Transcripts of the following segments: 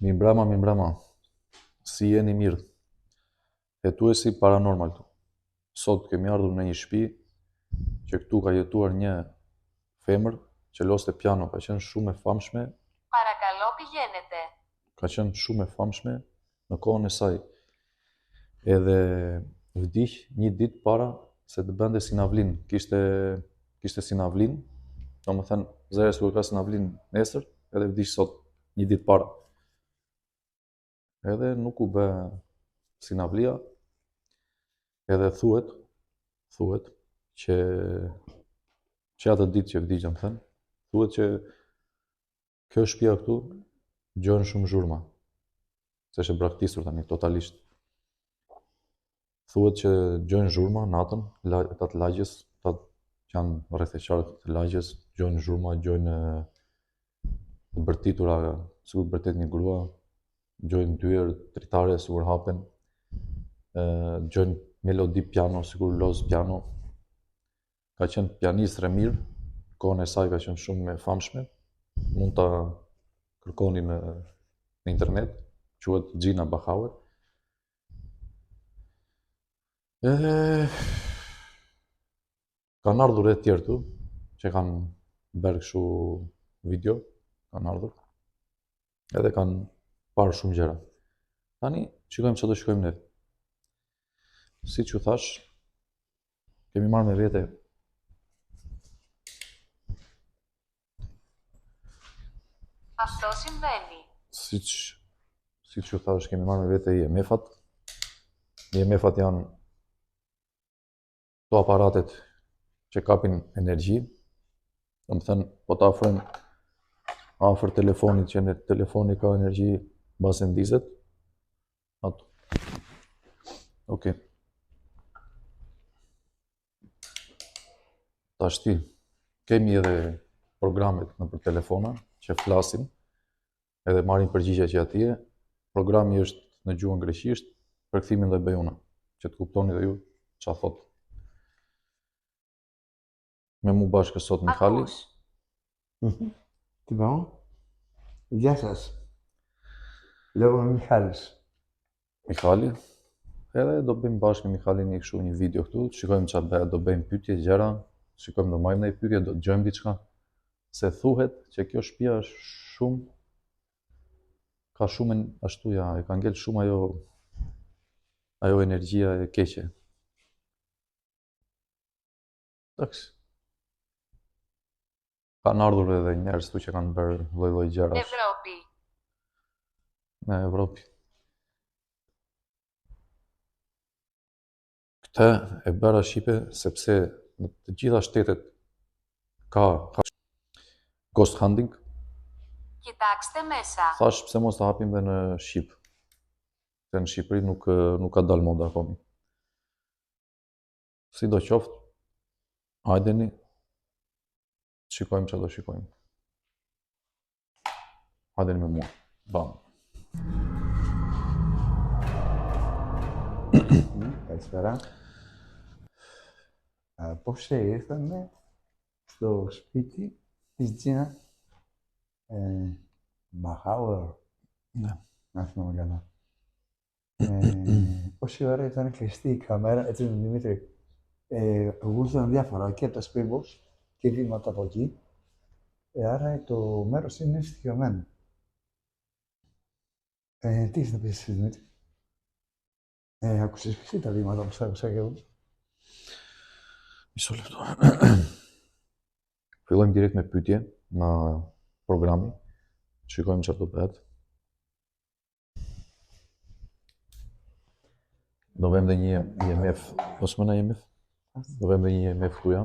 Mi mbrama. Si jeni mirë? Hetuesi paranormal tu. Sot kemi ardhur në një shtëpi që këtu ka jetuar një femër që loste piano, ka qenë shumë e famshme. Παρακαλώ πηγαίνετε. Ka qenë shumë e famshme në kohën e saj. Edhe vdiq një ditë para se të bënte sinavlin. Kishte sinavlin, domethënë zëre sikur ka sinavlin nesër, edhe vdiq sot një ditë para. Edhe nuk u bë sinavlia. Edhe thuhet që atë ditë që vdiq, më thënë, thuhet që kjo shtëpia këtu gjon shumë zhurma. Se është e braktisur tani totalisht. Thuhet që gjojnë zhurma natën, atë lagjes, atë që janë rreth e qarkut të lagjes, gjojnë zhurma, gjojnë të bërtitura, sikur bërtet një grua, gjojnë dyer tritare sikur hapen, gjojnë melodi piano, sikur loz piano. Ka qenë pianist mirë, kohën e saj ka qenë shumë e famshme, mund ta kërkoni në internet, quhet Gina Bachauer. Edhe kanë ardhur e tjerë tu, që kanë bërë kështu video, kanë ardhur, edhe kanë parë shumë gjëra. Tani, shikojmë që do shikojmë ne. Si që thash, kemi marrë me vete Αυτό συμβαίνει. Si që thash, kemi marrë me vete IMF-at. IMF-at janë to aparatet që kapin energji. Domethënë, po ta afrojmë afër telefonit që në telefoni ka energji mbas e ndizet. Ato. Okej. Tashti, kemi edhe programet nëpër telefona që flasin edhe marrin përgjigje që atje. Programi është në gjuhën greqisht, përkthimin do e bëj unë, që të kuptoni dhe ju çfarë thot. Me mu bashkë sot Mihali. Τι πάω? Γεια σας. Λέγομαι Μιχάλης. Mihali. Edhe do bëjmë bashkë me Mihalin një kështu një video këtu, shikojmë çfarë bëhet, do bëjmë pyetje, gjëra, shikojmë do marrim ndonjë pyetje, do dëgjojmë diçka. Se thuhet që kjo shtëpia është shumë ka shumë ashtu ja, e ka ngel shumë ajo energjia e keqe. Taks. Kanë ardhur edhe njerëz këtu që kanë bërë lloj-lloj gjërash Ευρώπη. në Evropë. Këtë e bëra Shqipe sepse në të gjitha shtetet ka ghost hunting. Κοιτάξτε μέσα. Thash pse mos ta hapim dhe në Shqip. Se në Shqipëri nuk ka dalë moda akoma. Sidoqoftë, hajdeni, shikojmë çfarë do shikojmë. Hajdeni me mua. Bam. Καλησπέρα. Πώς ήρθαμε στο σπίτι της Τζίνα Μπαχάουερ, Ναι. να θυμάμαι καλά. Πόση ώρα ήταν κλειστή η κάμερα, έτσι είναι Δημήτρη. Γούσταναν διάφορα και τα Springboks και βήματα από εκεί. Άρα το μέρος είναι στοιχειωμένο. Τι είσαι να πεις εσύ, Δημήτρη? Άκουσες εσύ τα βήματα που σ' άκουσα και εγώ? Mishë lefto. Fillojmë direkt me pyetje në programi. Shikojmë çfarë do bëhet. Do vëmë dhe një IMF, mos më në IMF. Do vëmë dhe një IMF këtuja.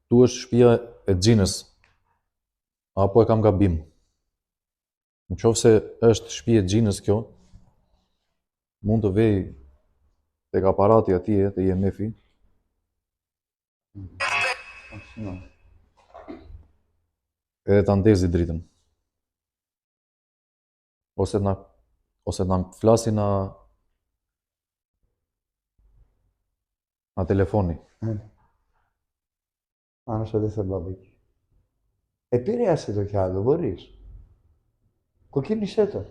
Tu është shtëpia e Xhinës, apo e kam gabim? Në qoftë se është shtëpia e Xhinës kjo, mund të vej tek aparati atje te IMF-i. Edhe ta ndezi dritën. Ose na flasi na A telefoni. Πάνω στο δεύτερο μπαμπάκι. Επηρέασε το κι άλλο, μπορείς. Κοκκίνησέ το.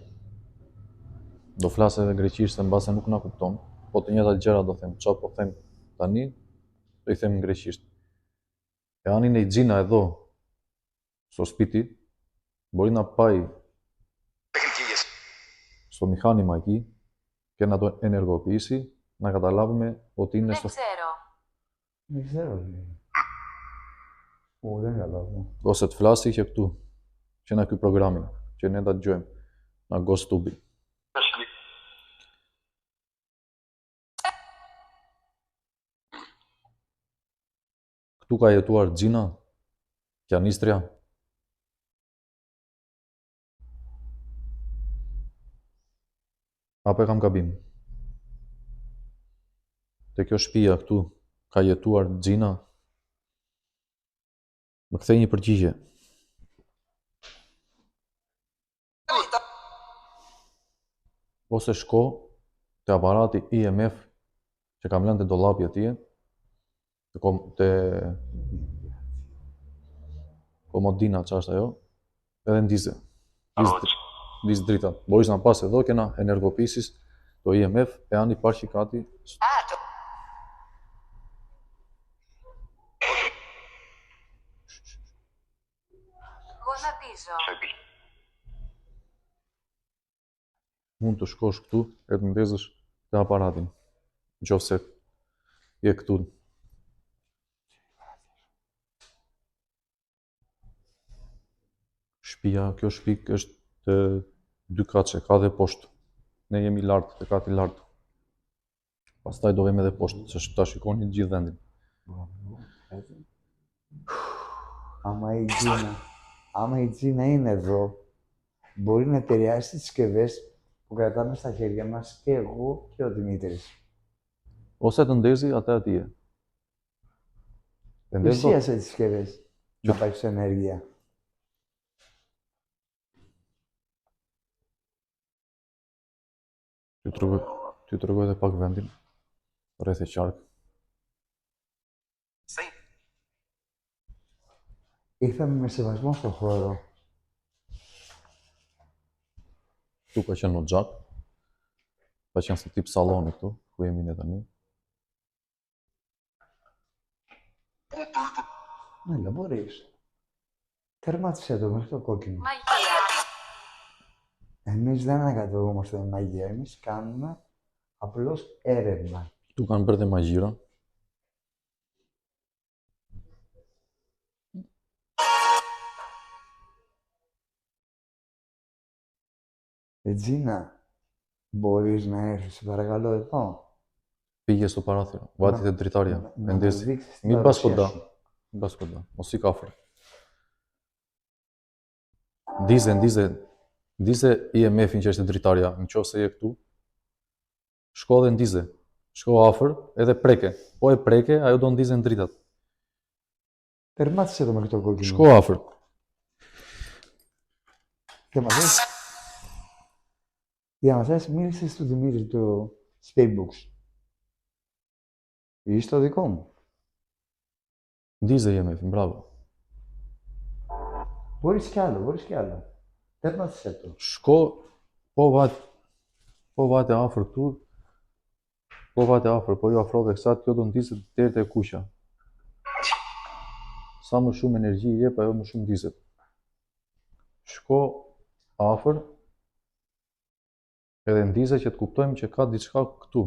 Do flas edhe greqisht se mbase nuk na kupton, po të njëjtat gjëra do them. Çfarë po them tani, do i them në greqisht. Eani në Gjina εδώ, στο σπίτι, μπορεί να πάει στο μηχάνημα εκεί και να το ενεργοποιήσει, να καταλάβουμε ότι είναι Δεν στο... ξέρω. Δεν ξέρω. Δεν καταλάβω. Ose të flasi që këtu, që na ky programin, që ne ta dëgjojmë, na Ghost Tubi. Këtu ka jetuar Gjina, Qanistria. Apo e kam gabim? Te kjo shtëpia këtu ka jetuar Gjina? Më kthej një përgjigje. Ose shko te aparati IMF që kam lënë te dollapi atje, te komodina që është ajo, edhe ndize. Ndiz dritat. Μπορείς να πας εδώ και να ενεργοποιήσεις το IMF εάν υπάρχει κάτι. Γονατίζω. Mund të shkosh këtu e të ndezësh te aparatin. Nëse je këtu. Shtëpia, kjo shtëpi është të dy katëshe, ka dhe poshtë. Ne jemi lart, te kati lart. Pastaj do vemi edhe poshtë, se ta shikoni të gjithë vendin. Άμα η Τζίνα είναι εδώ, μπορεί να επηρεάσει τις συσκευές που κρατάμε στα χέρια μας και εγώ και ο Δημήτρης. Ose të ndezi atë atje. E ndez dot. Πλησίασε τις συσκευές να πάρεις ενέργεια. Ty tregoj edhe pak vendin, rreth e qark. Ήρθαμε με σεβασμό στον χώρο. Këtu ka qenë në xhak. Ka qenë si tip salloni këtu, ku jemi ne tani. Έλα, μπορείς. Τερμάτισε το μέχρι το κόκκινο. Μαγεία. Εμείς δεν ανακατευόμαστε με μαγεία, εμείς κάνουμε απλώς έρευνα. Këtu kanë bërë dhe magjira. Τζίνα, μπορείς να έρθεις, σε παρακαλώ, εδώ. Πήγε στο παράθυρο, βάτι te dritarja, Να μου mendesi. δείξεις την Μην πας παρουσία κοντά. σου. Μην πας κοντά. Mos ik afër. Ndize IMF-in që është dritarja, nëse je këtu, shko dhe ndize. Shko afër edhe preke. Po e preke, ajo do ndizen dritat. Τερμάτισε το μέχρι το κόκκινο. Shko afër. Και μας λες, για να σας μίλησε στον Δημήτρη το Spacebooks. Είσαι το δικό μου. Ndize IMF-in, bravo. Μπορείς κι άλλο, μπορείς κι άλλο. Τερμάτισε το. Shko, po vate afër këtu. Po vate afër, po ju afrove kësaj, kjo do ndizet deri te kuqja. Sa më shumë energji i jep, ajo më shumë ndizet. Shko afër, edhe ndize që të kuptojmë që ka diçka këtu.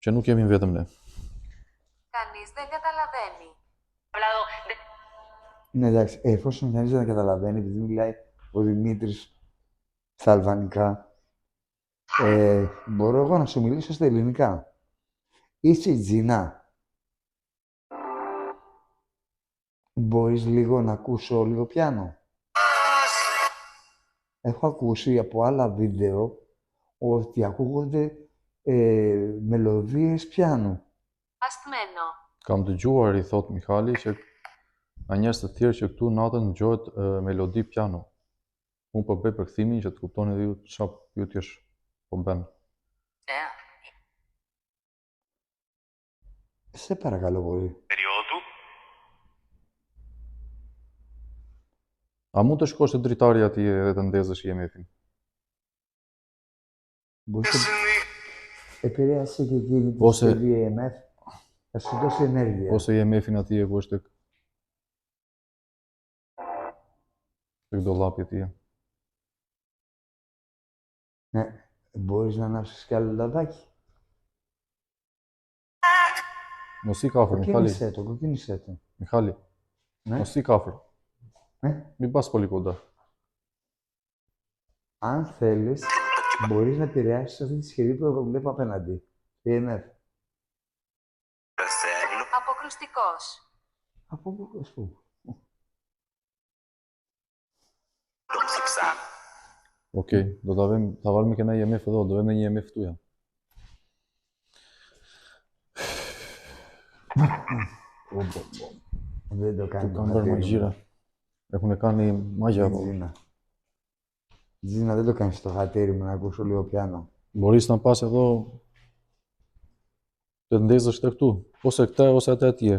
Që nuk jemi vetëm ne. Κανείς δεν καταλαβαίνει. Ναι, εντάξει, εφόσον κανείς δεν καταλαβαίνει, επειδή μιλάει ο Δημήτρης στα αλβανικά, μπορώ εγώ να σου μιλήσω στα ελληνικά. Είσαι η Τζίνα. Μπορείς λίγο να ακούσω λίγο πιάνο. Έχω ακούσει από άλλα βίντεο ότι ακούγονται μελωδίες πιάνου. Ασθμένο. Kam dëgjuar, i thot Mihali, që nga njerëz të tjerë që këtu natën dëgjohet melodi piano. Unë po bëj përkthimin që të kuptoni edhe ju çfarë pyetjesh po bën. Σε παρακαλώ πολύ. Περίοδου. A mund të shkosh te dritari atje edhe të ndezësh IMF-in? Μπορείς να Εσύνη. επηρέασε και εκείνη τη Ώσε- συσκευή EMF. Θα σου δώσει ενέργεια. Ose IMF-in atje ku është tek dollapi atje. Ναι. Μπορείς να ανάψεις κι άλλο λαδάκι. Mos i kafër, Mihali. Κοκκίνησέ το, κοκκίνησέ το. Mihali, Ναι. mos i kafër. Ναι. Mi pas πολύ κοντά. Αν θέλεις, μπορείς να επηρεάσεις αυτή τη συσκευή που βλέπω απέναντι. EMF. Θέλω. Αποκρουστικός. Από πού, ας πούμε. Το ψήψα. Okej, θα βάλουμε και ένα IMF εδώ, do vëmë një IMF këtu ja. Δεν το κάνει. Του kanë bërë magjira. Έχουν κάνει μάγια εδώ. Τζίνα. Τζίνα, δεν το κάνεις στο χατήρι μου να ακούσω λίγο πιάνο. Μπορείς να πας εδώ të ndezësh te këtu, ose këtë ose atë atje.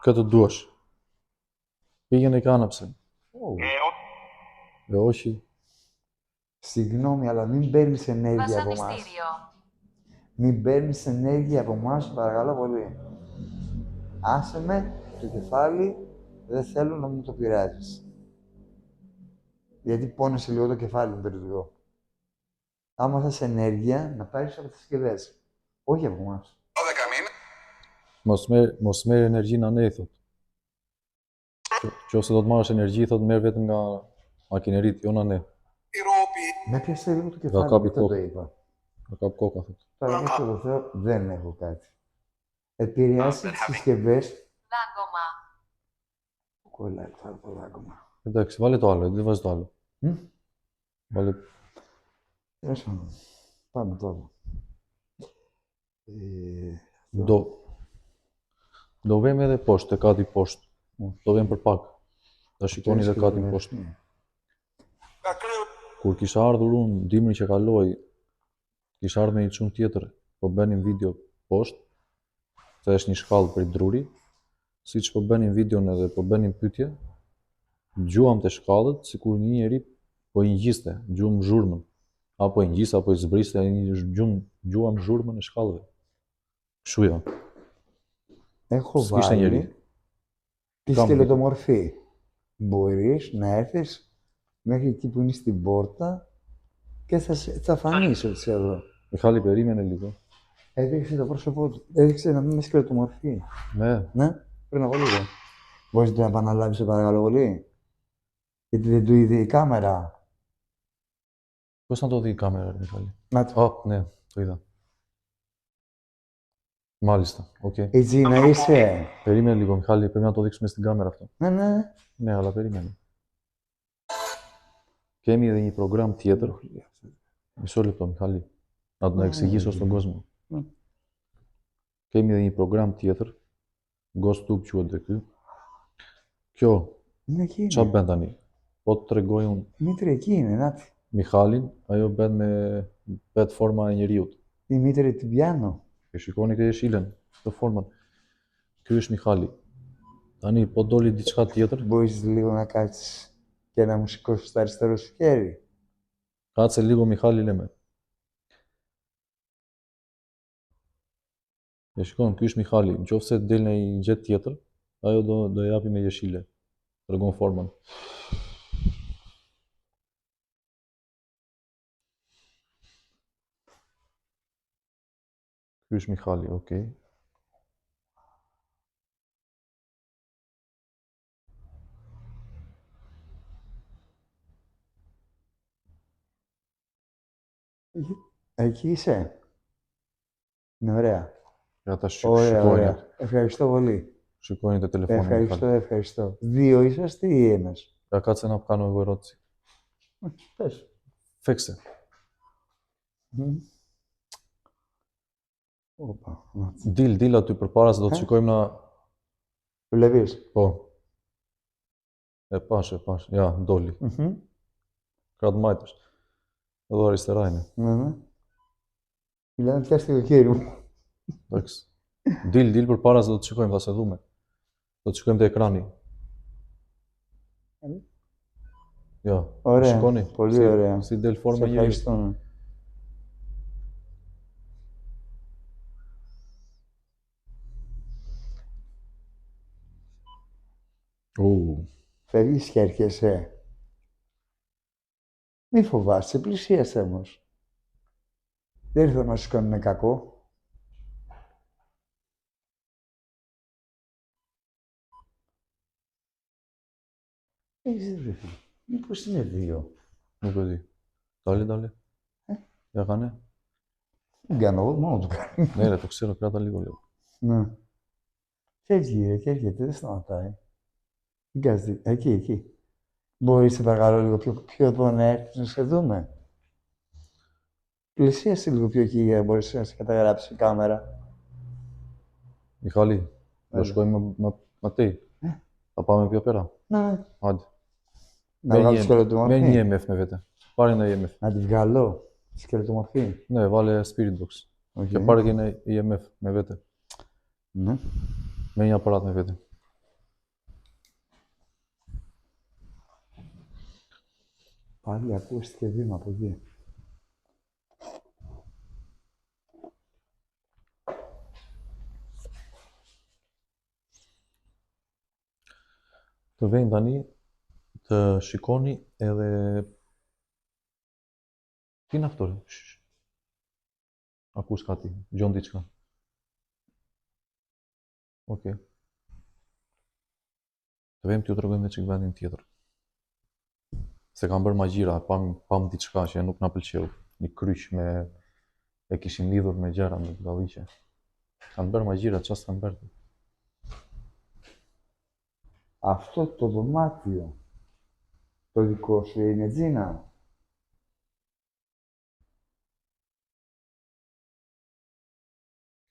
Këtë duash. Πήγαινε και άναψε. Όχι. Συγγνώμη, αλλά μην παίρνεις ενέργεια από εμάς. Βασανιστήριο. Μην παίρνεις ενέργεια από εμάς, παρακαλώ πολύ. Άσε με το κεφάλι, δεν θέλω να μου το πειράζεις. Γιατί πόνεσαι λίγο το κεφάλι μου περιττικό. Άμα θες ενέργεια, να πάρεις από τις συσκευές. Όχι από εμάς. 12 μήνες. Mos merr energjinë anë, thot. Nëse do të marrësh energji, thot merr vetëm nga makineritë, jo anë. Η ρόπη. Με πιάσε λίγο το κεφάλι, κάπου αυτό το κόκκι. είπα. Ka kap koka, thot. Τώρα, μέσα στο Θεό, δεν έχω κάτι. Επηρεάσει τις συσκευές. Δάγκωμα. Κολλάει πάρα πολλά ακόμα. Εντάξει, βάλε το άλλο, δεν βάζει το άλλο. Βάλε... Τέλος πάντων. Πάμε τώρα. Do vëmë edhe poshtë, kati poshtë. Do vëmë për pak. Ta shikoni edhe kati poshtë. Ακραίο. Kur kisha ardhur unë dimrin që kaloi, kisha ardhur me një çun tjetër, po bënin video poshtë, se është një shkallë për druri, siç po bënin videon edhe po bënin pyetje, dëgjuam te shkallët sikur një njeri po i ngjiste, dëgjuam zhurmën, apo i ngjiste apo i zbriste, dëgjuam zhurmën e shkallëve. Kështu ja. Έχω Σκίστε γερί. βάλει τη Κάμου. στυλοτομορφή. Μπορείς να έρθεις μέχρι εκεί που είναι στην πόρτα και θα φανείς ότι είσαι εδώ. Μιχάλη, περίμενε λίγο. Έδειξε το πρόσωπό του. Έδειξε να μην είναι σκελετομορφή. Ναι, Ναι, πριν από λίγο. Μπορείς να το επαναλάβεις, σε παρακαλώ πολύ. Γιατί δεν του είδε η κάμερα. πώς να το δει η κάμερα, Μιχάλη. Να το. Α, ναι, το είδα. Μάλιστα, οκ. Έτσι να είσαι. Περίμενε λίγο, Μιχάλη, πρέπει να το δείξουμε στην κάμερα αυτό. Ναι, ναι. Ναι, αλλά περίμενε. Kemi edhe një program tjetër. Μισό λεπτό, Μιχάλη. Να εξηγήσω στον κόσμο. Kemi edhe një program tjetër. Ghost Tube quhet dhe ky. Kjo, Είναι εκεί. ç'a bën tani? Po të tregoj unë Δημήτρη, εκεί είναι. Να τη. Mihalin, ajo bëhet forma e njeriut. Δημήτρη, την πιάνω. E shikoni këtë jeshilën, këtë formën. Ky është Mihali. Tani, po doli diçka tjetër, Μπορείς λίγο να κάτσεις και να μου σηκώσεις το αριστερό σου χέρι. kaqe λίγο Mihali leme. E shikon, ky është Mihali. Nëse del në një gjë tjetër, ajo do e japi me jeshile. Tregon formën. Ky është Mihali, okay. Εκεί είσαι. Είναι ωραία. Ja ta Ωραία, shikojnë. ωραία. Ευχαριστώ πολύ. Shikojnë të telefonin Ευχαριστώ, Mihali. ευχαριστώ. Δύο είσαστε ή ένας? Ja kaqe na kanë nevojë. Πες. Fikse. Όπα. Dil aty përpara se do të shikojmë na. Βλέπεις. Po. E pash. Ja, doli. Kratë majtësh. Edhe arisτερά είναι. Ναι, ναι. Μιλάμε, πιάστε το χέρι μου. Εντάξει. Dil përpara se do të shikojmë, ta se dhume. Do të shikojmë te ekrani. Jo, Ωραία, shikoni. πολύ si, ωραία. Si del Σε forma njeriu. ευχαριστούμε. Φεύγεις και έρχεσαι. Μη φοβάσαι, πλησίασε όμως. Δεν ήρθα να σου κάνουμε κακό. Έχεις δει, φίλε. Μήπως είναι δύο. Nuk e di. Dale. Ja kane. Δεν κάνω εγώ, μόνο του κάνω. Ναι, ρε, το ξέρω, κράτα λίγο. Ναι. Φεύγει ρε, και έρχεται, δεν σταματάει. Δεν κάθεται. Εκεί. Μπορείς, σε παρακαλώ, λίγο πιο εδώ να έρθεις να σε δούμε. Πλησίασε λίγο πιο εκεί για να μπορείς να σε καταγράψει η κάμερα. Μιχάλη, do Έλα. shkojmë me ti. Θα πάμε πιο πέρα. Ναι. Άντε. Να βγάλω τη σκελετομορφή. Με një EMF me vete. Πάρε ένα EMF. Να τη βγάλω. Τη σκελετομορφή. Ναι, βάλε Spirit Box. Okay. Και πάρε και ένα EMF με vete. Ναι. Με një aparat me vete. Πάλι ακούστηκε βήμα από εκεί. Të vjen tani, të shikoni edhe... Ti në aftore? Akus ka ti, gjon diçka. Okej. Të vejmë t'ju tregojmë veç vendin tjetër. Se kam bërë magjira, pam diçka që nuk na pëlqeu. Një kryq me... e kishin lidhur me gjëra, me galliqe. Kanë bërë magjira, çfarë kanë bërë? Αυτό το δωμάτιο, το δικό σου είναι Τζίνα.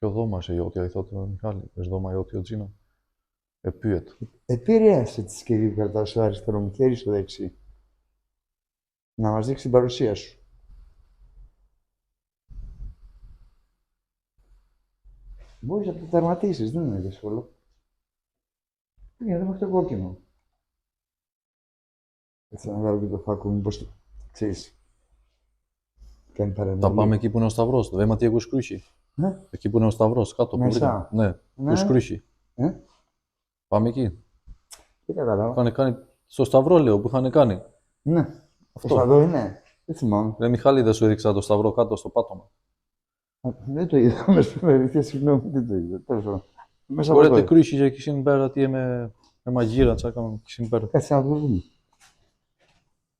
Kjo dhoma është e jotja, i thotë Mihali, është dhoma jote o Xhina. E pyet. Επηρέασε τη συσκευή που κρατάς στο αριστερό μου χέρι στο δεξί. Να μας δείξει την παρουσία σου. Μπορείς να το τερματίσεις, δεν είναι δύσκολο. Δεν έχω το κόκκινο. Έτσι να βγάλω και το φάκο, μήπως ξέρεις. Κάνει παρεμβολή. Θα πάμε εκεί που είναι ο Σταυρός, το βέμα τι έχω σκρούσει. Ναι. Εκεί που είναι ο Σταυρός, κάτω. Μέσα. Ναι, που σκρούσει. Πάμε εκεί. Δεν κατάλαβα. Κάνει στο Σταυρό, λέω, που είχαν κάνει. Ναι. Αυτό. Εδώ είναι. Δεν θυμάμαι. Ρε Μιχάλη, δεν σου έδειξα το Σταυρό κάτω στο πάτωμα. Δεν το είδα. Με σπουδαία, συγγνώμη, δεν το είδα. Τέλος πάντων. Μέσα Ωραία, από të εδώ. kryshi që kishin bërë atje me magjira, çka kishin bërë. Κάτσε να το δούμε.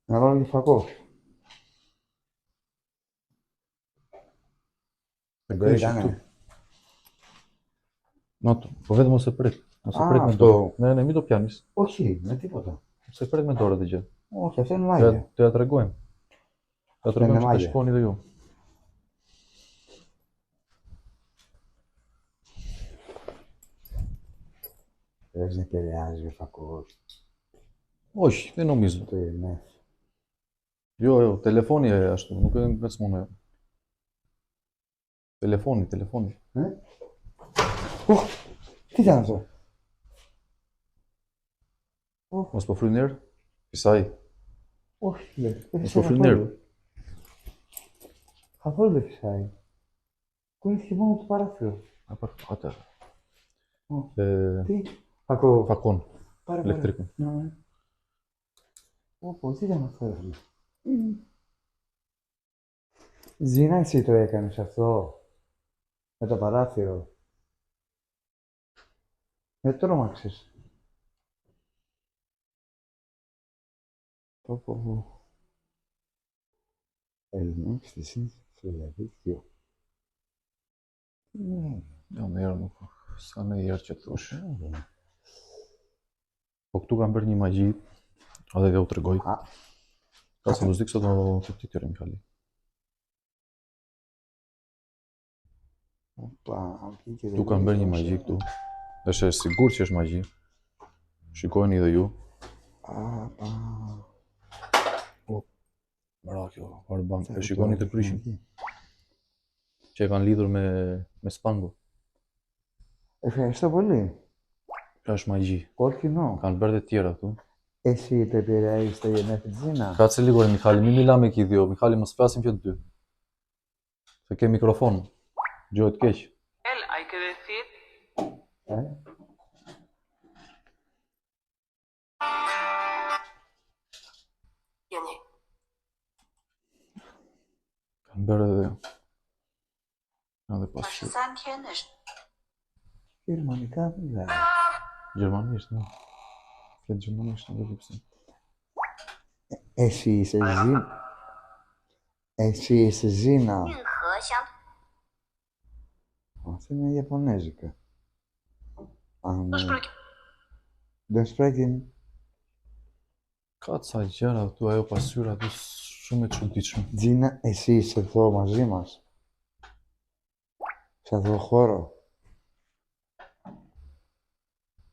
Να βάλω και φακό. Të Δεν kryshi këtu. έκανε. Na to, po vetëm mos e prek. Mos e Α, prek me αυτό. dorë. Ναι, μην το πιάνεις. Όχι, με τίποτα. Mos e prek me dorë atë gjë. Όχι, αυτό είναι μάγια. Të ja tregojmë. Të ja tregojmë që të magje. shikoni dhe ju. Πρέπει να επηρεάζει ο φακός. Όχι, δεν νομίζω. Το ειρηνεύει. Τελεφώνει ashtu, nuk e ngacmon. Τελεφώνει. Τι ήταν αυτό. Mos po fry nerë? Pisaj. Όχι, δεν Mos φυσάει po fry nerë. καθόλου. Καθόλου δεν φυσάει. Κουνήθηκε μόνο το παράθυρο. Atë. Τι. Φακό. Fakon Πάρε, ηλεκτρικού. Ναι. Όπως, τι ήταν αυτό, ρε φίλε. Ζήνα, εσύ το έκανες αυτό. Με το παράθυρο. Δεν τρόμαξες. Πω. Ελέγξτε εσύ στο διαδίκτυο. Jo, në herë nuk. Sa në herë që thosh. Po këtu kam bërë një magji, edhe dhe u tregoj. Ka se mos di kështu të tjetër Mihali. Këtu kam bërë një magji këtu. Është e sigurt që është magji. Shikojeni dhe ju. Mara kjo, parë bank. E shikoni të kryshin që e kanë lidhur me spangu. Ευχαριστώ πολύ. Kjo është magji. Όχι, no. Kanë bërë të tjera këtu. Εσύ το επηρεάζεις το γενέθλι της Ζήνα. Kacë liguar Mihali, mi mila me ki dio. Mihali mos flasim që të dy. Se ke mikrofon. Gjohet keq. Él, hay que decir Γιονί. Kanë bërë edhe pasqyrë. 3天的时 Γερμανικά μιλάει. Gjermanisht, ne. Flet gjermanisht, nuk e di pse. Εσύ είσαι Ζήνα. Εσύ είσαι Ζήνα. 运河相 Αυτή είναι Ιαπωνέζικα. Αν τους προκειμένου δεν sprechen Ka ca gjëra këtu, ajo pasqyra këtu shumë e çuditshme. Ζήνα, εσύ είσαι εδώ μαζί μας. Σε αυτό το χώρο.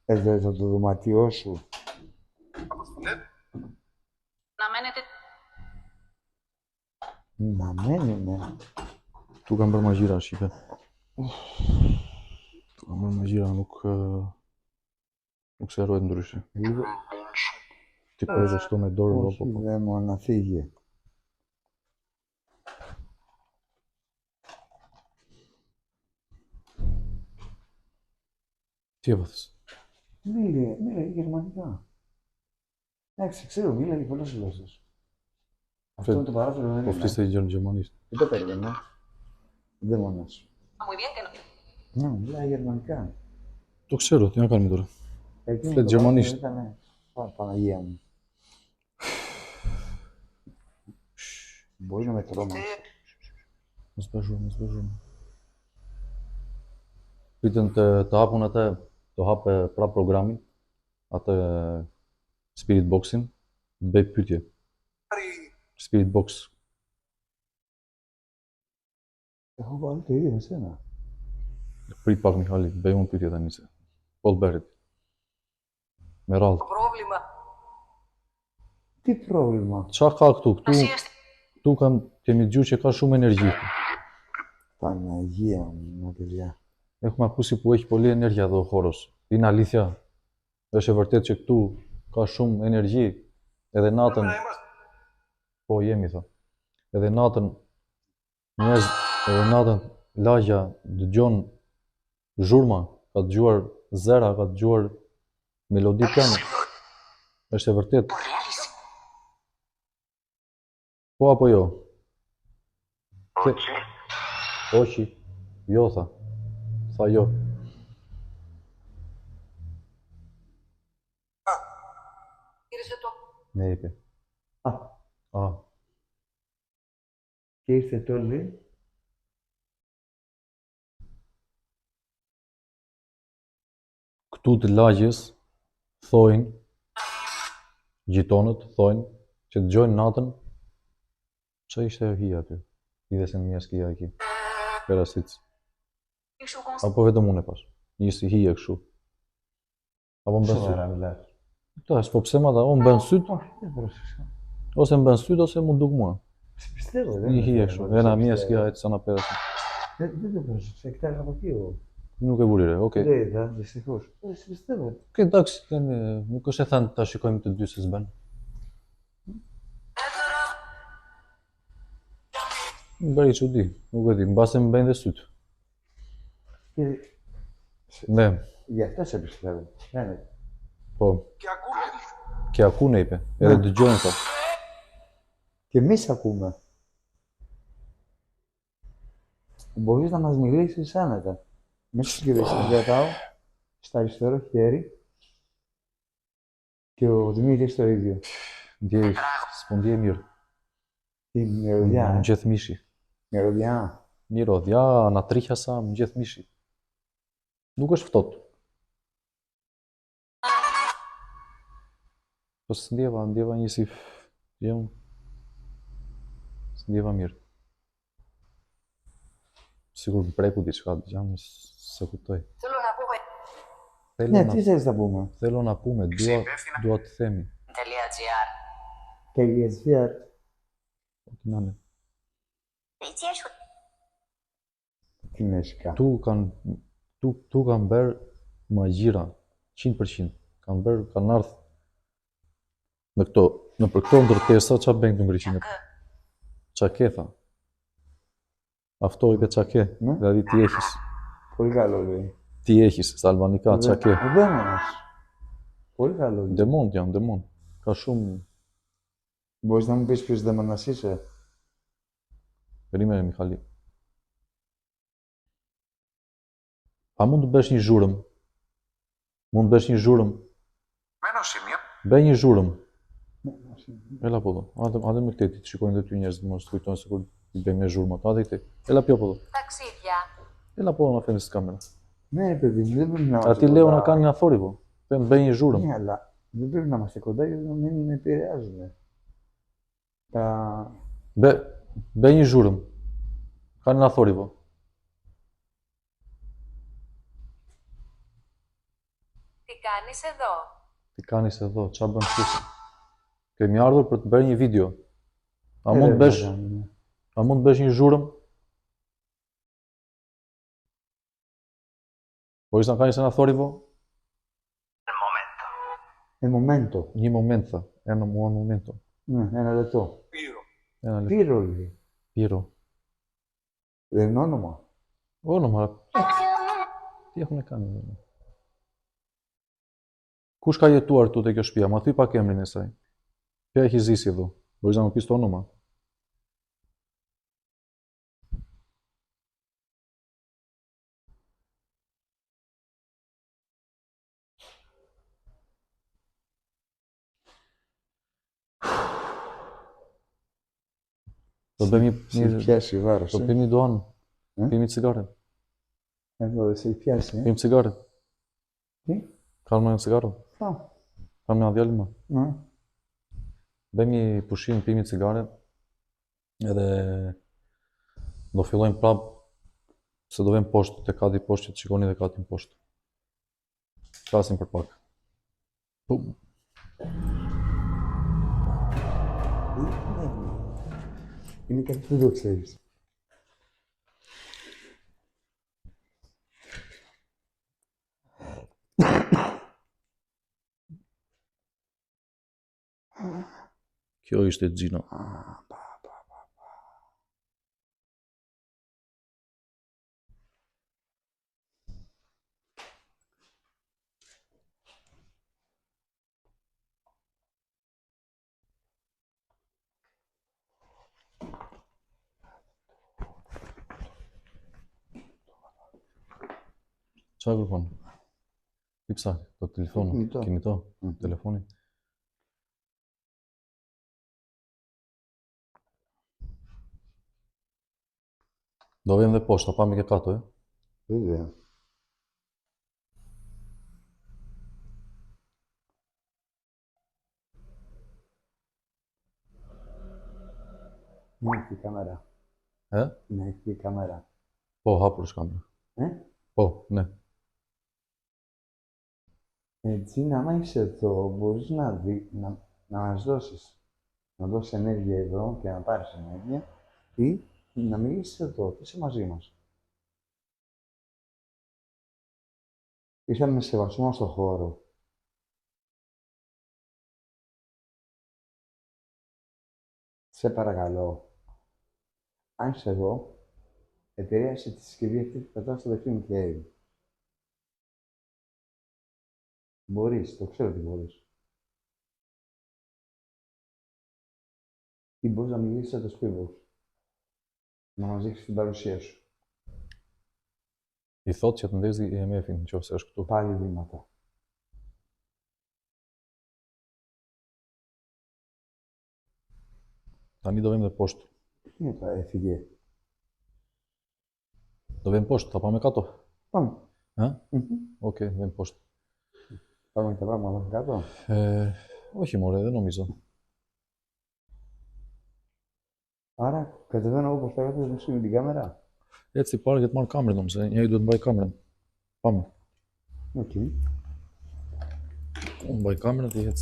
Εδώ είναι το δωμάτιό σου. να μένετε Να μένουμε. Tu kanë bërë magjira, shipe. Tu kanë bërë magjira, nuk se ruhet ndryshe. Λίγο. Ti po edhe shto me dorën, Όχι, po. δεν μου αναφύγει. Τι έπαθες? Μίλαγε γερμανικά. Εντάξει, ξέρω, μίλαγε πολλές γλώσσες. Αυτό είναι το παράθυρο, δεν Po είναι. fliste gjermanisht. Δεν το περίμενα. Δεν μόνος. muy bien que no. Ναι, μιλάει γερμανικά. Το ξέρω, τι να κάνουμε τώρα. Εκείνο Φλετ το γερμανist. παράθυρο ήτανε. Παναγία μου. Μπορεί να με τρώμα. Mos bëjmë, mos bëjmë. Pritën të hapun atë, të hapë prap programin, atë Spirit Boxin, të bëj pyetje. Spirit Box. Έχω βάλει το ίδιο με σένα. Prit pak Mihali, bëj unë pyetje tani se. Po të bërit. Me radhë. Πρόβλημα. Τι πρόβλημα. Çfarë ka këtu? Εσύ είστε Këtu kemi dëgjuar që ka shumë energji. Παναγία μου, παιδιά. Έχουμε ακούσει που έχει πολλή ενέργεια εδώ ο χώρος. Είναι αλήθεια? Është e vërtetë që këtu ka shumë energji edhe natën. Po jemi tha. Edhe natën njerëz, edhe natën lagja dëgjon zhurma, ka dëgjuar zëra, ka dëgjuar melodi piano. Është e vërtetë? Po apo jo? Όχι. Jo tha. Tha jo. γύρισε το. Ne είπε. Α, Α, και ήρθε το λέει. këtu të lagjes thojnë, gjitonët thojnë që dëgjojnë natën. Ç'a ishte ajo hija aty? Hidhesen mia skia εκεί. Perasic. Ήσου κόμμα Apo vetëm unë e pas. Një si hije kështu. Apo mbën syt. Σοβαρά μιλάς. Tash, po pse ma ta, o mbën syt, Όχι, δεν πρόσεξα. ose mbën syt ose mu duk mua. Σε πιστεύω, δεν Një είναι hije θέμα, kështu. δεν Ena σε mia πιστεύω. skia έτσι σαν να πέρασε. Δεν το πρόσεξα, εκτάγα από εκεί εγώ. Nuk e vuri re, okay. Δεν είδα, δυστυχώς. Σε πιστεύω. Okay, εντάξει, nuk është e thënë ta shikojmë të dy se s'bën. Më bëri çudi, nuk e di, mbase më bëjnë dhe syt. Και Ne, γι' αυτό σε πιστεύω. Φαίνεται. po, Και ακούτε. και ακούνε είπε, edhe dëgjojnë tha. Και εμείς ακούμε. Μπορείς να μας μιλήσεις άνετα. Μέσα στην κυβέρνηση κρατάω στα αριστερό χέρι και ο Δημήτρης το ίδιο. Ndjej, s'po ndjej mirë. Τη Më μυρωδιά. gjeth mishi. Μυρωδιά. Mirodhja, na trihasa, më gjeth mishi. Nuk është ftohtë. Po s'ndjeva një si jam. S'ndjeva mirë. Sigur më preku diçka, jam se kuptoj. Θέλω να πούμε Θέλω Ναι, να, τι θες να πούμε. θέλω να πούμε, dua të themi. .gr. .gr. Ό,τι να είναι. 没接触。 Τι μεσικά. Tu kanë Tu kanë bërë magjira, 100%. Kanë ardhur në për këto ndërtesa, ç'a bën këtu ngriçinë? Çake tha. Aftoj ke çake, δηλαδή τι έχεις. Πολύ καλό λέει. Τι έχεις, στα αλβανικά, çake. Δεν μας. Πολύ καλό λέει. Demon janë, demon. Ka shumë. Μπορείς να μου πεις ποιος δαίμονας είσαι? Περίμενε, Μιχάλη. A mund të bësh një zhurmë? Mund të bësh një zhurmë? Μένω σημείο. Bëj një zhurmë. Ela po do. Hajde me këtë, të shikojnë dhe ty njerëz, mos të kujtojnë se kur i bëjmë zhurmë. Hajde këtë. Ela pjo po do. Ταξίδια. Ela po do na feni së kamera. Ναι, παιδί μου, δεν πρέπει να είμαστε Ati κοντά. Leo na kanë nga thorivo. Them bëj një zhurmë. Ναι, αλλά δεν πρέπει να είμαστε κοντά γιατί να μην με επηρεάζουν. Bëj një zhurmë. Kanë nga thorivo. Τι κάνεις εδώ? Ti kanεις εδώ, ç'a bën këtu? Kemi ardhur për të bërë një video. A mund të bësh një zhurmë? Μπορείς να κάνεις ένα θόρυβο? Momento. Një moment tha. Ένα momento. Ναι, ένα λεπτό. Πύρο. Ένα λεπτό. Πύρο λέει. Πύρο. Δεν είναι όνομα. Όνομα. Τι έχουνε κάνει εδώ? Kush ka jetuar këtu te kjo shtëpia? Ma thy pak emrin e saj. Ποια έχει ζήσει εδώ? Μπορείς να μου πεις το όνομα? Do bëjmë Σε πιάσει βάρος. do pimi doan. Ε? Pimi cigare. Εδώ δεν σε πιάσει. Pim cigare. Τι? Κάνουμε ένα cigaro. Κάνουμε ένα διάλειμμα. Ναι. Bëjmë një pushim, pimi cigare. Edhe do fillojmë prap se do vem poshtë, te kati poshtë që të shikoni dhe katin poshtë. Flasim për pak. Είναι κάτι που δεν το ξέρεις. Kjo ishte Xhino. Çfarë kërkon? Ti psa? Do telefonu? Kimito. Kimito? Telefoni? Do vem dhe poshtë, pa mi ke kato, e? Βέβαια. Να έχει κάμερα. Να έχει κάμερα. Po, hapur është kamera. Po, ne. Έτσι, άμα είσαι εδώ, μπορείς να μας δώσεις. Να δώσεις ενέργεια εδώ και να πάρεις ενέργεια ή να μιλήσεις εδώ και είσαι μαζί μας. Ήρθαμε με σεβασμό στον χώρο. Σε παρακαλώ, αν είσαι εδώ, επηρέασε τη συσκευή αυτή που πετάω στο δεξί μου χέρι. Μπορείς, το ξέρω ότι μπορείς. Ή μπορείς να μιλήσεις σε το σπίβο. Να μας δείξεις την παρουσία σου. I thot që të ndezi IMF-in nëse është këtu. Πάλι βήματα. Tani do vem dhe poshtë. Έφυγε. Do vem poshtë, ta pa me kato. Πάμε. Okej, vem poshtë. Πάμε και τα πράγματα κάτω. Όχι μωρέ, δεν νομίζω. Άρα, κατεβαίνω εγώ προς τα κάτω και με την κάμερα. Έτσι πάρε και të marr kamerën, domse njëri duhet mbaj kamerën. Pamë. Οκ. Unë mbaj kamerën ti hec.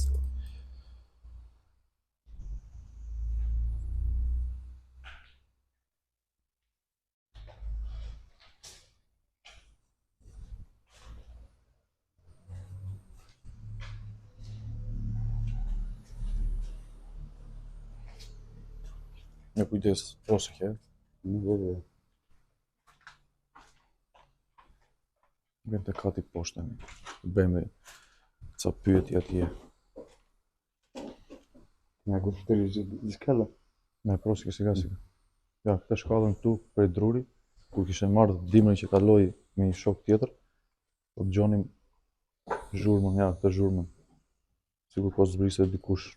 Me kujdes, ose ke. Nuk vete. Vem të kati poshtë tani. Bëjmë ca pyetje atje. Nga ku të diskalla. Me prosi sika. Ja, këtë shkallën këtu prej druri, kur kishe marrë dimrin që kaloi me një shok tjetër, po dëgjonim zhurmën, ja, këtë zhurmën. Sigur po zbrisej dikush.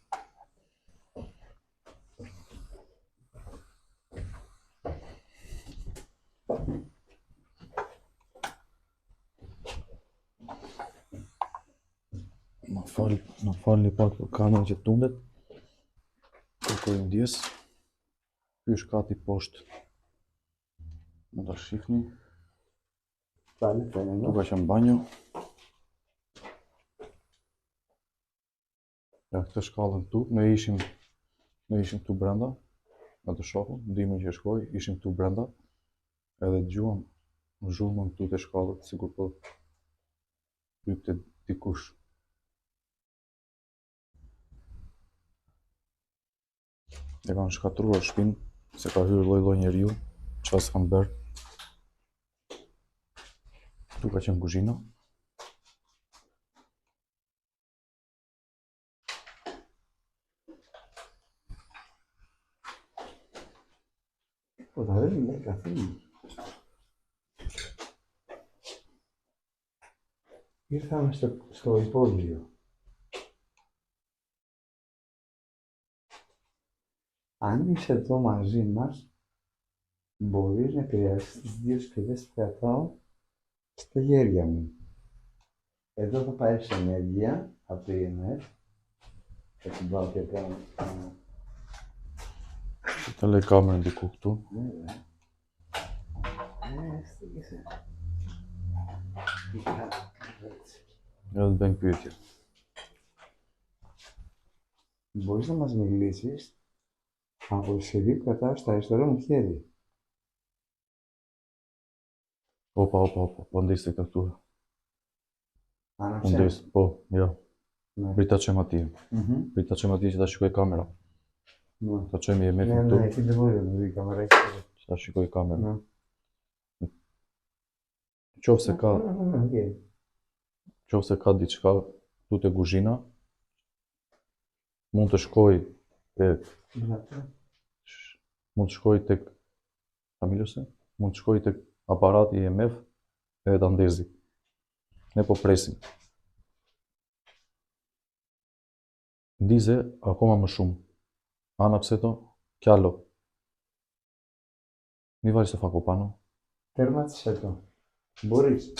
Në falni pak për kamerën që tundet. Kërkoj ndjes. Ky është kati poshtë. Mund ta shihni. Falë, Tu ka qenë banjo. Ja, këtë shkallën këtu, ne ishim këtu brenda, në të shohëm, ndihmën që shkoi, ishim këtu brenda, edhe dëgjuam zhurmën këtu te shkallët, sikur po hynte dikush. E kanë shkatruar shtëpinë, se ka hyrë lloj njeriu, çfarë s'kan bërë. Tu ka qenë kuzhina. Po ta vëmë me kafe. Ήρθαμε στο υπόγειο. Αν είσαι εδώ μαζί μας, μπορείς να επηρεάσεις τις δύο σπουδές που κρατάω στα χέρια μου. Εδώ θα πάρεις ενέργεια από το EMF. Θα την πάω και κάνω. Të lej kamerën diku këtu. Στήκεσαι. Edhe të bëjmë pyetje. Μπορείς να μας μιλήσεις από το CD που κρατάω στο αριστερό μου χέρι. Opa, po ndesi këtu. Άναψε. Ndes, po, ja. Ναι. Prit ta çojm atje. Μμμ. Prit ta çojm atje që ta shikoj kamera. Ναι. Ta çojmë EMF Ναι, këtu, ναι, εκεί δεν μπορεί να δει η κάμερα. Έχει. që ta shikoj kamera. Ναι. Qofse ka, Οκ. qofse ka diçka këtu te kuzhina, mund të shkoj tek familose, mund të shkoj tek aparati EMF edhe ta ndezi. Ne po presim. Ndize akoma më shumë. Anapse to, kjalo. Mi vaj se fako pano. Τερμάτισε το. Μπορείς.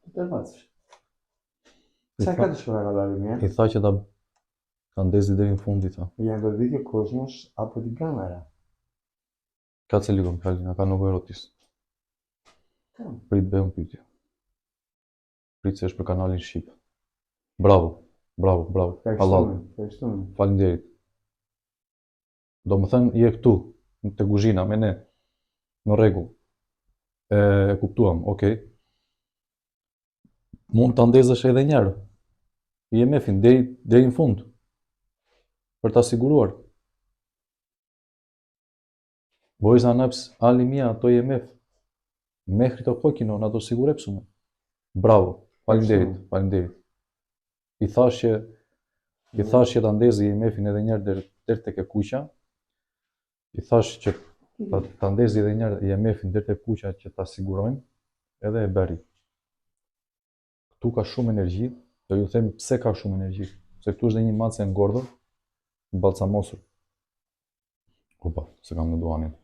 Το τερμάτισε. Ξακάτω σου παρακαλώ μια. I tha që ta ndezi deri në fund, i tha. Για να το δει και ο κόσμος από την κάμερα. Kacë λίγο fjalë, nga ka nuk erotis. Kam. Prit bëjmë pyetje. Prit se është për kanalin Shqip. Bravo. Halal. Ευχαριστούμε. Faleminderit. Do më thënë, je këtu, te kuzhina me ne. Në rregull. E kuptuam, okay. Mund ta ndezësh edhe një herë. IMF-in deri në fund. Për ta siguruar. Μπορείς να ανάψεις άλλη μία το EMF μέχρι το κόκκινο να το σιγουρέψουμε. Μπράβο, faleminderit. I thash që ta ndezi EMF-in edhe një herë deri tek e kuqja. I thash që ta ndezi edhe një herë EMF-in deri tek kuqja që ta sigurojmë, edhe e bëri. Këtu ka shumë energji, do ju them pse ka shumë energji, se këtu është dhe një mace e ngordhur, balsamosur. Opa, se kam në duanin.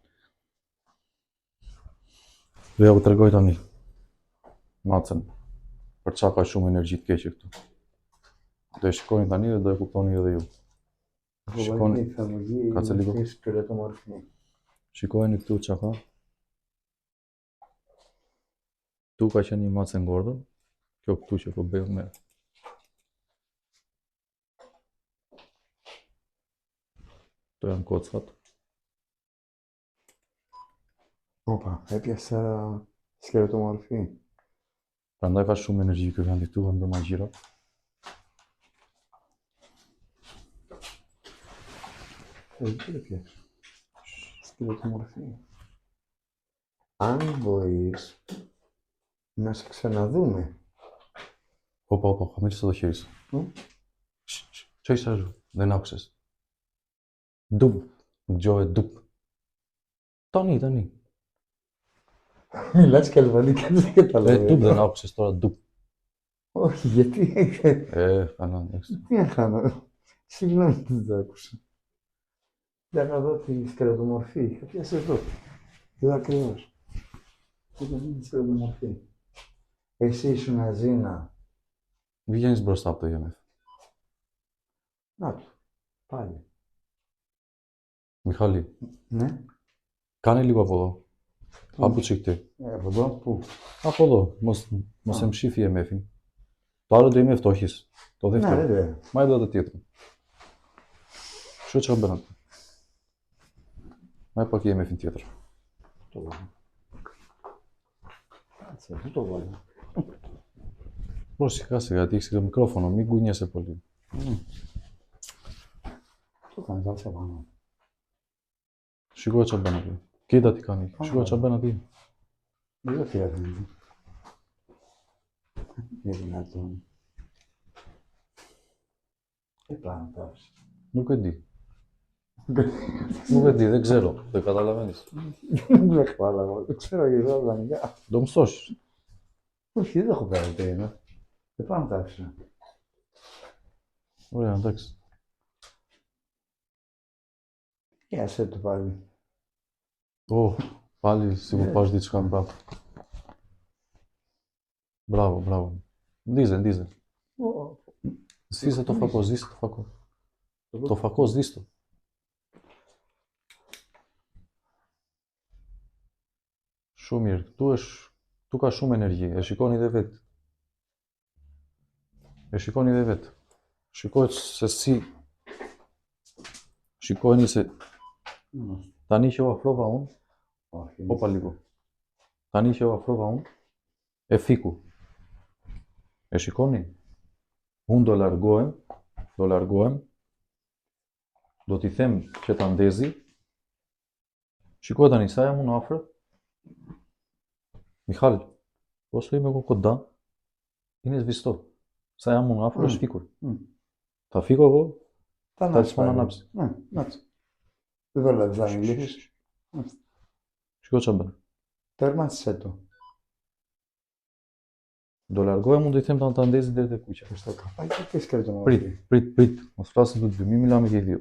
Dhe ja u tregoj tani macën për çka ka shumë energji të keqe këtu. Do e shikoni tani dhe do e kuptoni edhe ju. Shikoni, kacë λίγο. Shikojeni këtu çka ka. Këtu ka qenë një macë e ngordhur. Kjo këtu që po bëjmë me. Këto janë kocat. Όπα, έπιασα σκελετομορφή. Prandaj ka shumë energji ky vendi këtu ndër magjirat. Τέτοια. Σκυλοτομορφία. Αν μπορείς να σε ξαναδούμε. Όπα, χαμήλωσε το χέρι σου. Τι είσαι, δεν άκουσες. Ντουπ, Τζόε, ντουπ. Τόνι. Μιλάς και αλβανικά, δεν Ντουπ καταλαβαίνω. δεν άκουσες τώρα, ντουπ. Όχι, γιατί Καλά, εντάξει. τι έκανα. Συγγνώμη που δεν το άκουσα. Για να δω τη σκελετομορφή. Είχα πιάσει εδώ. Εδώ ακριβώς. Ήταν τη σκελετομορφή. Εσύ ήσουν αζίνα. Βγαίνεις μπροστά από το IMF. Να του. Πάλι. Μιχάλη, Ναι. κάνε λίγο από εδώ. Από τσίχτε. Από εδώ πού. Από εδώ. Μας εμψήφι η IMF. Το άλλο το IMF το έχεις. Το Ναι, δεύτερο. βέβαια. Μα εδώ το τέτοιο. Що це обирати? Має поки є мефінтетр. Το βάλω. Κάτσε, πού το βάλω. Πώς σιγά γιατί έχεις το μικρόφωνο, μην κουνιέσαι πολύ. Το κάνεις, κάτσε πάνω. Σιγά απέναντι. Κοίτα τι κάνει. Σιγά απέναντι. Δεν χρειάζεται. Είναι δυνατόν. Πάνω πάψε. Νουκεντί. Νουκεντί, δεν ξέρω. Δεν καταλαβαίνεις. Δεν κατάλαβα. Δεν ξέρω γιατί δεν δανεικά. Το μισθώσεις. Όχι, δεν έχω πέρα τι είναι. Πάνω τα άφησα. Ωραία, εντάξει. Άσε το πάλι. Ω, πάλι σιγουρπάς δίτσου κάνει πράγμα. Μπράβο. Δίζε. Σβήσε το φακό, σβήσε το φακό. Το φακό, σβήσε το. Šumir, tu ka shumë energji, e shikoni dhe vetë. Shikojt se si... Shikojni se... Tani që u afrova unë, opa λίγο. Tani që u afrova unë, e fiku. E shikoni? Unë do largohem, do t'i them që ta ndezi. Shikoj tani, sa jam unë afër. Mihal, όσο είμαι εγώ κοντά, είναι σβηστό. Σαν να ήμουν άφρος, φύγω. Θα φύγω εγώ, θα έρθεις πάνω να ανάψει. Ναι, νάψει. Δεν βέλαβες να μιλήσεις. Σιγό τσάμπα. Τέρμασέ το. Do largohem, unë do i them ta ndezi deri te kuqja. Στο καπάκι και σκελετομορφή. Prit. Mos flasim të dy, mi milami ke i dy.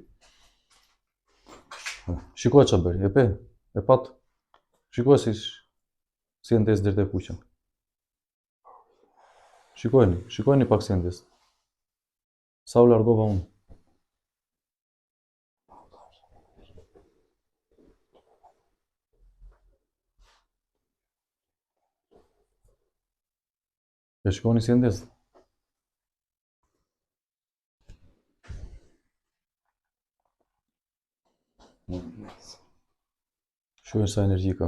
Shikoj ç'a bëri, e pat. Shikoj si e ndez deri te kuqja. Shikojni pak si e ndez. Sa u largova unë. E shikoni si e ndez. Shikoni sa energji ka.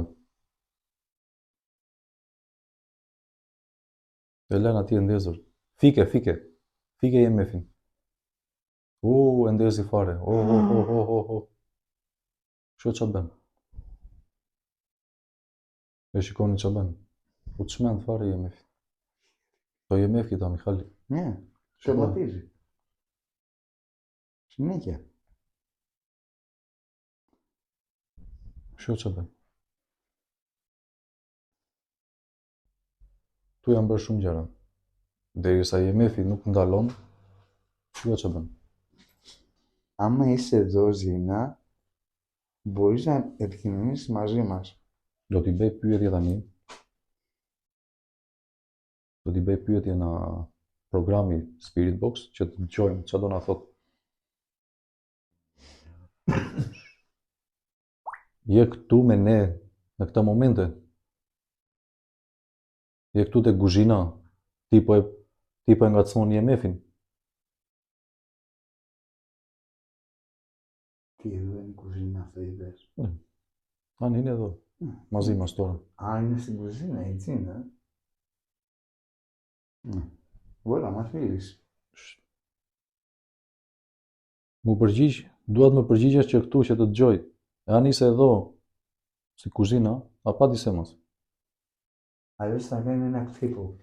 E lën ati e ndezur. Fike. Fike IMF-in. E ndezi fare. Shu ç'a bën. E shikoni ç'a bën. U të shmend fare IMF. Το IMF κοίτα, Μιχάλη. Ναι, σχηματίζει. Συνέχεια. Shu ç'a bën. Tu janë bërë shumë gjëra. Derisa IMF-i nuk ndalon, shu ç'a bën. Άμα είσαι εδώ, Ζήνα, μπορείς να επικοινωνήσεις μαζί μας. Do t'i bëj pyetje tani. Do t'i bëj pyetje në programi Spirit Box që të dëgjojmë ç'a do na thotë. Je këtu me ne në këtë momente. Je këtu te kuzhina. Ti po e ngacmon IMF-in. Τι εδώ είναι η κουζίνα, αυτό είπες. Tani είναι εδώ. Μαζί μας τώρα. Α, είναι στην κουζίνα, έτσι είναι. Μπορεί να μας φύγεις. Mu përgjigj Dua të më përgjigjesh që këtu që të dëgjoj. E Anise εδώ, στη κουζίνα, απάντησέ μας. Αλλιώς θα κάνει ένα χτύπο.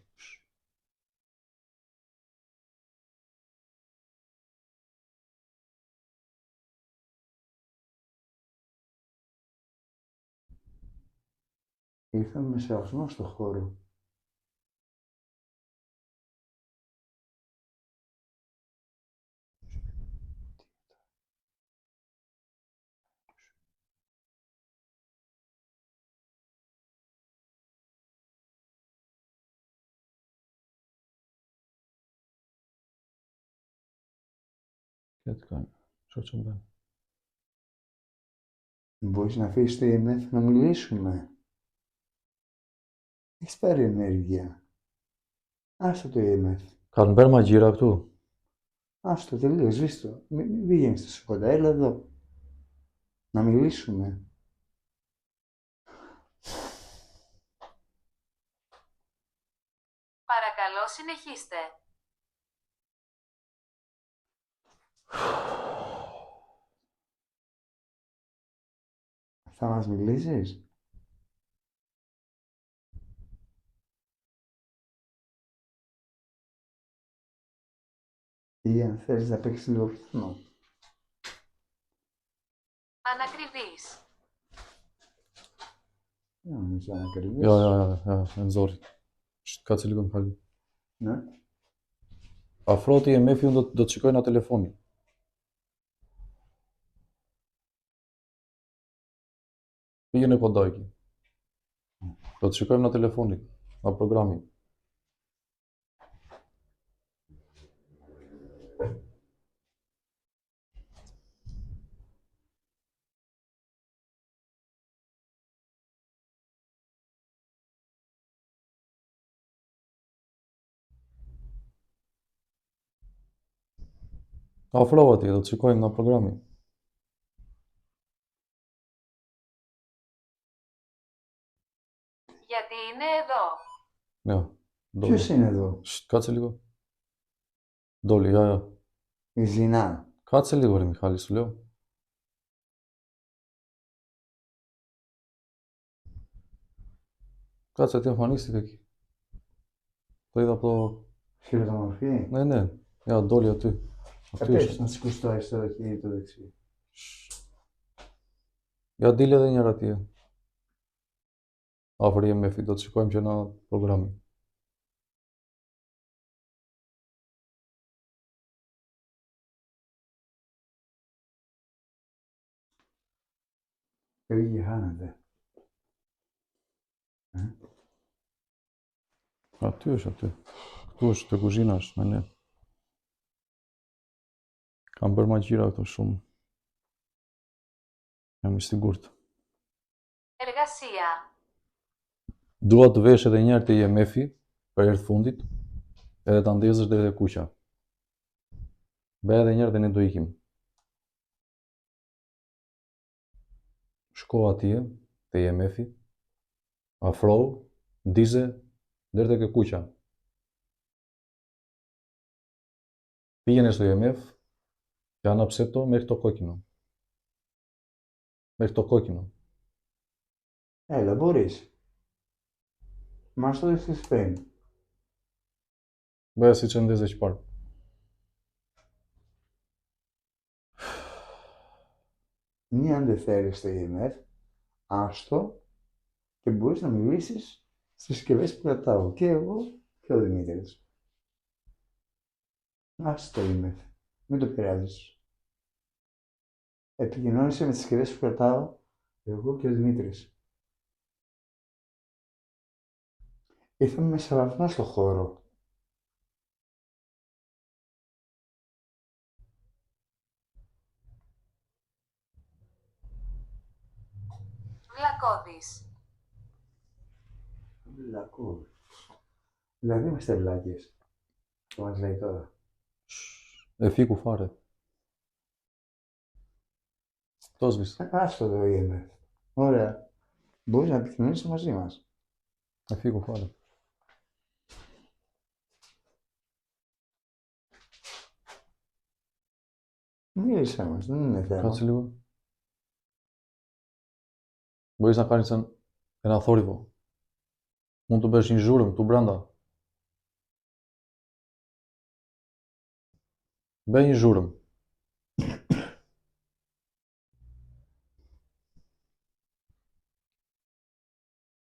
Ήρθαμε με σεβασμό στο χώρο. Και τι κάνει. Σώτσο μπαίνει. Μπορείς να αφήσεις το EMF να μιλήσουμε. Έχεις πάρει ενέργεια. Άστο το EMF. Kanë bërë magjira këtu. Άστο τελείως, σβήστο. Μην πηγαίνεις τόσο κοντά, έλα εδώ. Να μιλήσουμε. Παρακαλώ, συνεχίστε. Θα μας μιλήσεις? Ή αν θέλεις να παίξεις λίγο πιθανό. Ανακριβής. Δεν νομίζω να ακριβείς. Εν zori. Kaaci λίγο πάλι. Ναι. Αφρώ ότι η MF do të shikoj ένα telefoni. Πήγαινε κοντά εκεί. Do të shikojmë në telefoni, në programin. Afro atje, do të shikojmë në programin. Γιατί είναι εδώ. Ja, Ποιος είναι εδώ? Κάτσε λίγο. Ντόλι, Η Ζηνά. Κάτσε λίγο ρε Μιχάλη, σου λέω. Κάτσε, τι εμφανίστηκε εκεί. Το είδα από το... Χειροτομορφή. Ναι. Ντόλι, αυτή. Πες να σηκώσει το αριστερό χέρι το δεξί. Ja dile edhe njëra atje. Afër IMF-it, do të shikojmë që në programin. Φεύγει, χάνεται. Aty është aty. Këtu është te kuzhina është me ne. Kam bërë magjira këto shumë. Jam I sigurt. Εργασία. Dua të vesh edhe një herë te IMF-i për herë të fundit, edhe ta ndezësh deri te kuqa. Bëj edhe një herë dhe ne do ikim. Shko atje te IMF-i, afrohu, ndize deri tek e kuqa. Πήγαινε στο IMF και άναψε το μέχρι το κόκκινο. Μέχρι το κόκκινο. Έλα, μπορείς. Μας το δείξεις πριν. Bëja siç e ndezë që parë. Μία αν δεν θέλεις το EMF, άστο και μπορείς να μιλήσεις στις συσκευές που κρατάω. Και εγώ και ο Δημήτρης. Άστο το EMF. Μην το πειράζεις. Επικοινώνησε με τις συσκευές που κρατάω εγώ και ο Δημήτρης. Ήρθαμε με σεβασμό στο χώρο. Βλακώδης. Βλακό. Δηλαδή είμαστε βλάκες. Το μας λέει τώρα. Φύγου φάρε. Το σβήσε. Άστο το EMF. Ωραία. Μπορείς να επικοινωνήσεις μαζί μας. Φύγου φάρε. Μίλησε μας, δεν είναι θέμα. Κάτσε λίγο. Μπορείς να κάνεις ένα θόρυβο. Mund të bësh një zhurmë këtu brenda. Bëj një zhurmë.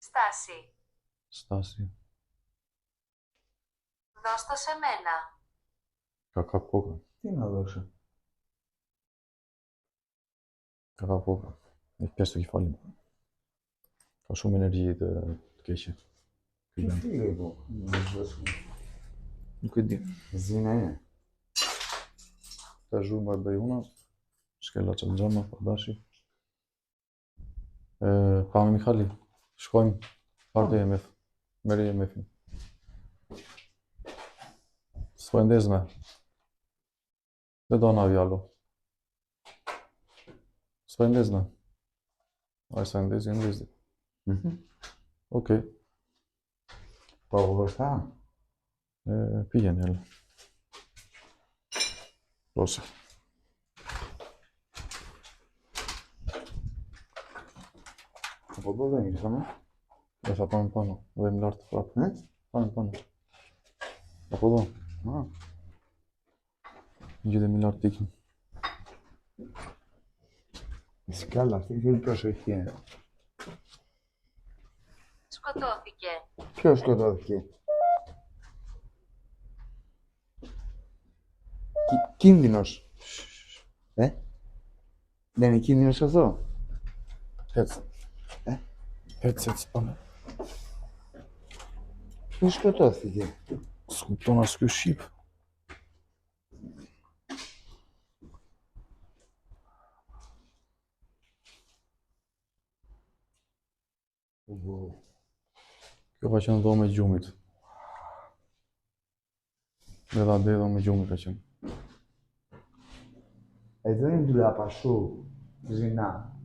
Στάση. Stasi. Δώσ' το σε μένα. Ka kap kokën. Τι να δώσω. Ka kap kokën. E pjesë të kefalin. Ka shumë energji të keqe. Ky vend. Τι λίγο, να σου δώσω. Nuk e di. Ζήνα είναι. Ta zhurma e bëj una. Shkella që xhama, pa dashi. Pami Mihali. Shkojmë. Parte IMF. Meri IMF-in. S'po ndezme. Dhe do na vjalo. S'po ndezme. Ai sa ndezi, ndezi. Okej. Πάω μπροστά. Πήγαινε, έλα. Πρόσεχε. Από εδώ δεν ήρθαμε. Δεν θα πάμε πάνω. Δεν μιλάω το φράπ. Πάμε πάνω. Από εδώ. Α, Γιατί δεν μιλάω τίκη. η σκάλα αυτή θέλει προσοχή. Σκοτώθηκε. Ποιος σκοτώθηκε. Κίνδυνος. Δεν είναι κίνδυνος εδώ. Έτσι. Έτσι, πάμε. Ποιος σκοτώθηκε. Σκουτώνας και ο Σιπ. Kjo ka qenë dhome e gjumit. Edhe ade dhome e gjumit ka qenë. Εδώ είναι η ντουλάπα σου, Ζηνά.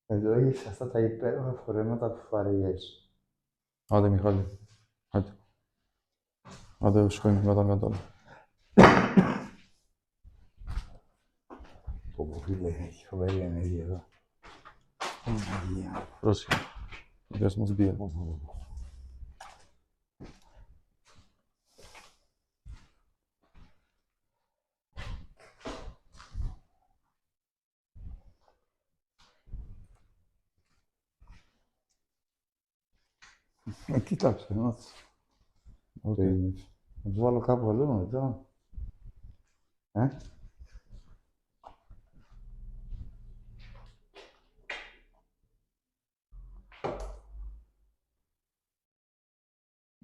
Εδώ έχεις αυτά τα υπέροχα φορέματα που φορείες. Ade Mihali. Hajde. Ade shkojmë nga dalë. Πω, φίλε, έχει φοβερή ενέργεια εδώ. Ενέργεια. Πρόσεχε. Δες mos bie. Κοίταξε, να Okej. το βάλω κάπου αλλού μετά.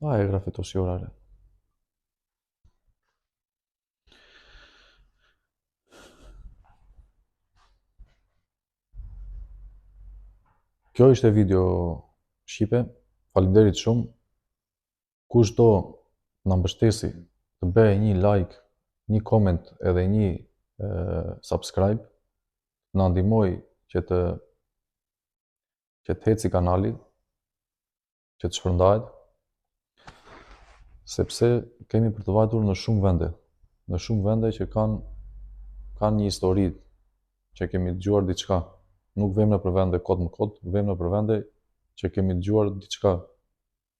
Α, έγραφε τόση ώρα, ρε. Kjo ishte video Shqipe. Faleminderit shumë. Kush do na mbështesi të bëjë një like, një comment edhe një subscribe, na ndihmoj që të heci kanali, që të shpërndahet, sepse kemi për të vajtur në shumë vende që kanë një histori, që kemi dëgjuar diçka. Nuk vëmë nëpër vende kot më kot, vëmë nëpër vende që kemi dëgjuar diçka,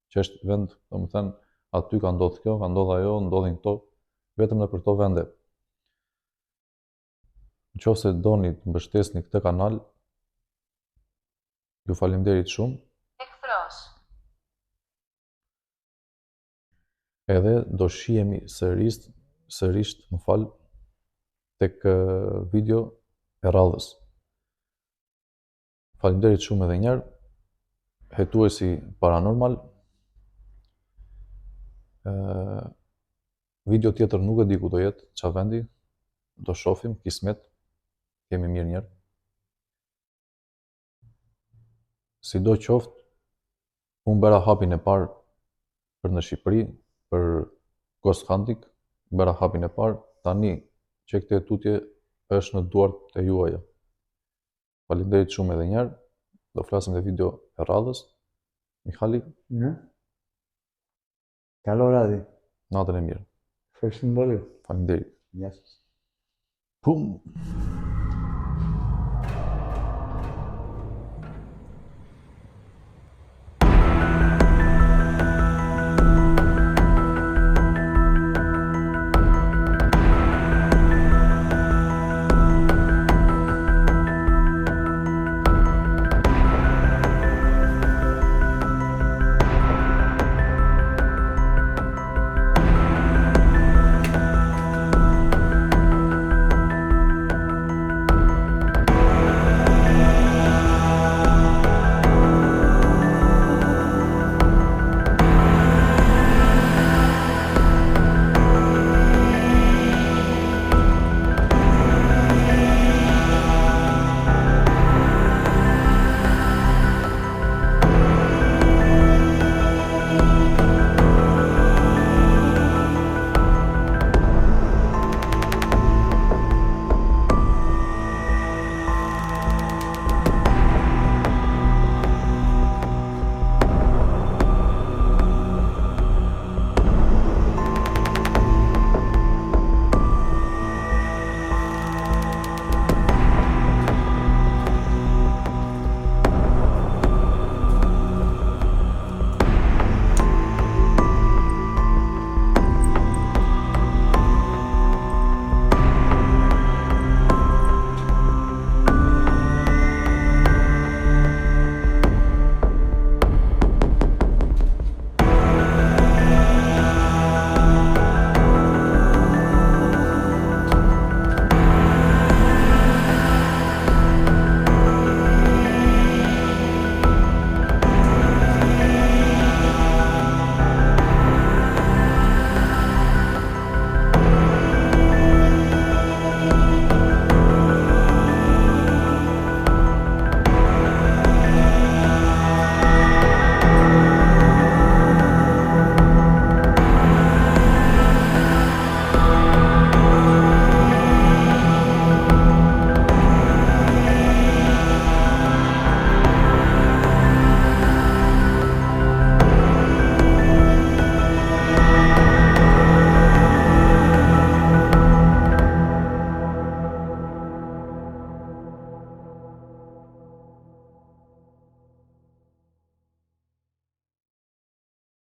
që është vend, domethënë, aty ka ndodhur kjo, ka ndodhur ajo, ndodhin këto, vetëm nëpër këto vende. Nëse doni të mbështesni këtë kanal, ju faleminderit shumë. Εχθρός. Edhe do shihemi sërish, më fal, tek video e radhës. Faleminderit shumë edhe një herë. Hetuesi paranormal. Video tjetër nuk e di ku do jetë, çfarë vendi, do shohim, kismet, kemi mirë njerë. Sido qoftë, unë bëra hapin e parë për në Shqipëri, për Ghost Hunting, bëra hapin e parë, tani që këtë tutje është në duart e juaja. Faleminderit shumë edhe njerë, do flasim dhe video e radhës. Mihali, Ναι. Καλό βράδυ. natën e mirë. Ευχαριστούμε πολύ. Faleminderit. Γεια σας. Pum.